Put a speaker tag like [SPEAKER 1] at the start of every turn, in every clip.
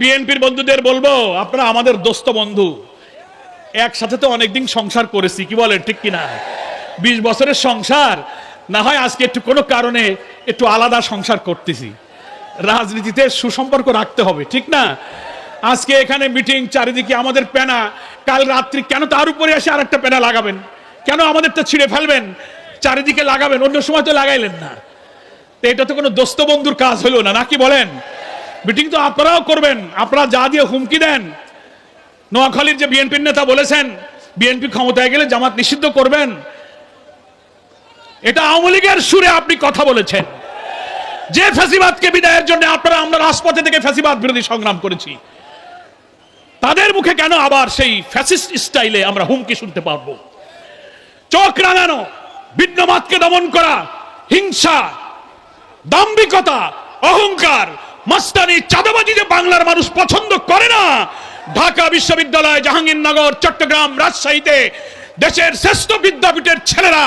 [SPEAKER 1] বিএনপির বন্ধুদের বলবো, আপনারা আমাদের দোস্ত বন্ধু, একসাথে তো অনেকদিন সংসার করেছি, কি বলেন ঠিক কিনা? 20 বছরের সংসার, না হয় আজকে একটু কোনো কারণে একটু আলাদা সংসার করতেছি। রাজনীতিতে সুসম্পর্ক রাখতে হবে, ঠিক না? আজকে এখানে মিটিং, চারিদিকে আমাদের প্যানা, কাল রাত্রি কেন তার উপরে এসে আরেকটা প্যানা লাগাবেন? কেন আমাদেরটা ছিঁড়ে ফেলবেন, চারিদিকে লাগাবেন? অন্য সময় তো লাগাইলেন না। তো এটা তো কোনো দোস্ত বন্ধুর কাজ হলো না, নাকি বলেন? মিটিং তো আপনারাও করবেন, আপনারা যা দিয়ে হুমকি দেন। নোয়াখালীর যে বিএনপির নেতা বলেছেন বিএনপি ক্ষমতায় গেলে জামাত নিষিদ্ধ করবেন, এটা আওয়ামী লীগের সুরে আপনি কথা বলেছেন। যে ফ্যাসিবাদকে বিদায়ের জন্য আমরা রাজপথে থেকে ফ্যাসিবাদ বিরোধী সংগ্রাম করেছি, তাদের মুখে কেন আবার সেই ফ্যাসিস্ট স্টাইলে আমরা হুমকি শুনতে পারবো? চোখ রাঙানো, বিদ্যমাতকে দমন করা, হিংসা, দাম্ভিকতা, অহংকার, মাস্তানি, চাঁদাবাজি যে বাংলার মানুষ পছন্দ করে না। ঢাকা বিশ্ববিদ্যালয়, জাহাঙ্গীরনগর, চট্টগ্রাম, রাজশাহীতে দেশের শ্রেষ্ঠ বিদ্যাপীঠের ছেলেরা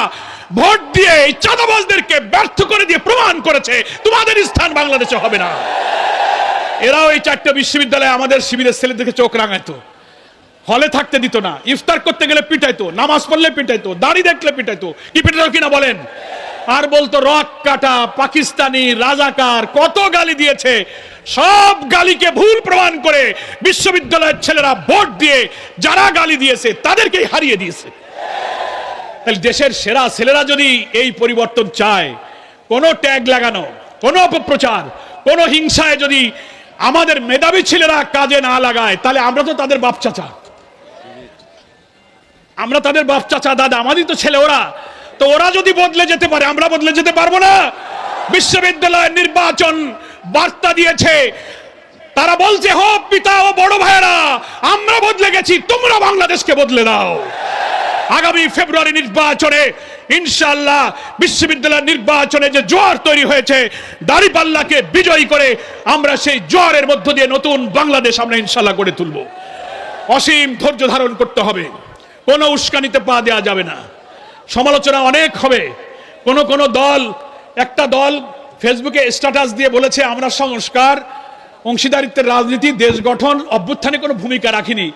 [SPEAKER 1] ভোট দিয়ে এই চাঁদাবাজদেরকে ব্যর্থ করে দিয়ে প্রমাণ করেছে তোমাদের স্থান বাংলাদেশে হবে না। এরাও এই 4টা বিশ্ববিদ্যালয়ে আমাদের শিবিরের ছেলেদেরকে চোখ রাঙাইতো, হলে থাকতে দিত না, ইফতার করতে গেলে পিটাইতো, নামাজ পড়লে পিটাইতো, দাড়ি দেখলে পিটাইতো। কি পিটাইতো কিনা বলেন? আর বলতো রক কাটা, পাকিস্তানি, রাজাকার, কত গালি দিয়েছে। সব গালিকে ভুল প্রমাণ করে বিশ্ববিদ্যালয়ের ছেলেরা ভোট দিয়ে যারা গালি দিয়েছে তাদেরকেই হারিয়ে দিয়েছে। তাহলে দেশের সেরা ছেলেরা যদি এই পরিবর্তন চায়, কোনো ট্যাগ লাগানো, কোনো অপপ্রচার, কোনো হিংসায় যদি আমাদের মেধাবী ছেলেরা কাজে না লাগায়, তাহলে আমরা তো তাদের বাপ চাচা, আমরা তাদের বাপ চাচা, দাদা, আমারই তো ছেলে ওরা। তো ওরা যদি বদলে যেতে পারে, আমরা বদলে যেতে পারবো না? বিশ্ববিদ্যালয়ের নির্বাচন বার্তা দিয়েছে, তারা বলছে, হো পিতা ও বড় ভাইয়েরা, আমরা বদলে গেছি, তোমরা বাংলাদেশকে বদলে দাও। আগামী ফেব্রুয়ারি নির্বাচনে ইনশাআল্লাহ বিশ্ববিদ্যালয়ের নির্বাচনে যে জোয়ার তৈরি হয়েছে, দাঁড়িপাল্লাকে বিজয়ী করে আমরা সেই জোয়ারের মধ্য দিয়ে নতুন বাংলাদেশ আমরা ইনশাআল্লাহ গড়ে তুলব। অসীম ধৈর্য ধারণ করতে হবে, কোনো উস্কানিতে পা দেওয়া যাবে না। সমালোচনা অনেক হবে। কোন দল, একটা দল ফেসবুকে স্ট্যাটাস দিয়ে বলেছে, আমরা সংস্কার, অংশীদারিত্বের রাজনীতি, দেশ গঠন, অভ্যুত্থানে কোনো ভূমিকা রাখিনি।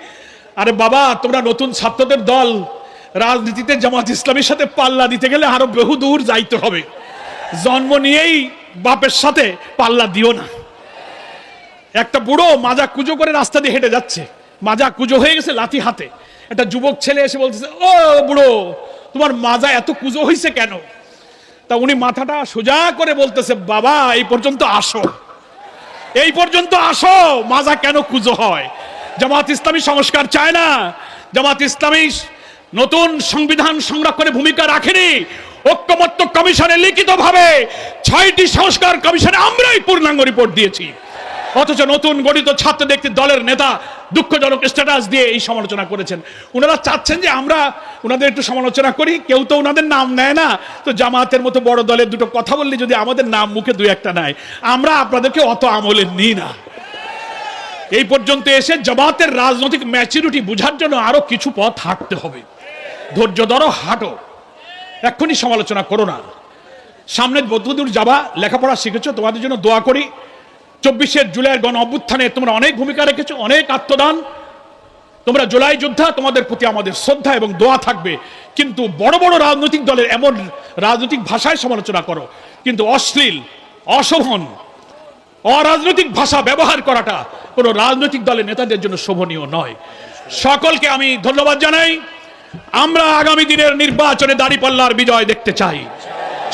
[SPEAKER 1] আরে বাবা, তোমরা নতুন ছাত্রদের দল, রাজনীতিতে জামাত ইসলামীর সাথে পাল্লা দিতে গেলে আরো বহু দূর যাইতে হবে। জন্ম নিয়েই বাপের সাথে পাল্লা দিও না। একটা বুড়ো মাজা কুজো করে রাস্তা দিয়ে হেঁটে যাচ্ছে, মাজা কুজো হয়ে গেছে, লাঠি হাতে। একটা যুবক ছেলে এসে বলতেছে, ও বুড়ো, তোমার মাজা এত কুজো হয়েছে কেন? তা উনি মাথাটা সোজা করে বলতেছে, বাবা, এই পর্যন্ত আসো, এই পর্যন্ত আসো, মাজা কেন কুজো হয়? জামাত ইসলামী সংস্কার চায় না, জামাত ইসলামী নতুন সংবিধান সংরক্ষণে ভূমিকা রাখেনি। ঐক্যমত্য কমিশনে লিখিতভাবে 6টি সংস্কার কমিশনে আমরাই পূর্ণাঙ্গ রিপোর্ট দিয়েছি। অথচ নতুন গঠিত ছাত্র ব্যক্তি দলের নেতা দুঃখজনক স্ট্যাটাস দিয়ে এই সমালোচনা করেছেন। ওনারা চাচ্ছেন যে আমরা ওনাদের একটু সমালোচনা করি, কেউ তো ওনাদের নাম নেয় না। তো জামাতের মতো বড় দলের দুটো কথা বললে যদি আমাদের নাম মুখে 2-1টা নেয়, আমরা আপনাদেরকে অত আমলে নিই না। এই পর্যন্ত এসে জামাতের রাজনৈতিক ম্যাচুরিটি বোঝার জন্য আরো কিছু পথ হাঁটতে হবে। ধৈর্য ধরো, হাঁটো, এক্ষুনি সমালোচনা করো না। সামনে বদুদূর যাবা, লেখাপড়া শিখেছো, তোমাদের জন্য দোয়া করি। 24শে জুলাইয়ের গণ অভ্যুত্থানে তোমরা অনেক ভূমিকা রেখেছো, অনেক আত্মদান, তোমরা জুলাই যোদ্ধা, তোমাদের প্রতি আমাদের শ্রদ্ধা এবং দোয়া থাকবে। কিন্তু বড় বড় রাজনৈতিক দলের এমন রাজনৈতিক ভাষায় সমালোচনা করো, কিন্তু অশ্লীল, অশোভন, অরাজনৈতিক ভাষা ব্যবহার করাটা কোনো রাজনৈতিক দলের নেতাদের জন্য শোভনীয় নয়। সকলকে আমি ধন্যবাদ জানাই। আমরা আগামী দিনের নির্বাচনে দাঁড়িপাল্লার বিজয় দেখতে চাই।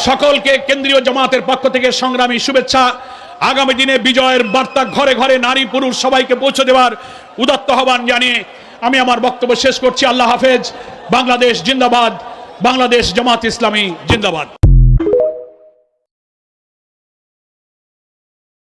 [SPEAKER 1] সকলকে কেন্দ্রীয় জামাতের পক্ষ থেকে সংগ্রামী শুভেচ্ছা। আগামী দিনে বিজয়ের বার্তা ঘরে ঘরে নারী পুরুষ সবাইকে পৌঁছে দেওয়ার উদাত্ত আহ্বান জানিয়ে আমি আমার বক্তব্য শেষ করছি। আল্লাহ হাফেজ। বাংলাদেশ জিন্দাবাদ, বাংলাদেশ জামাত ইসলামী জিন্দাবাদ।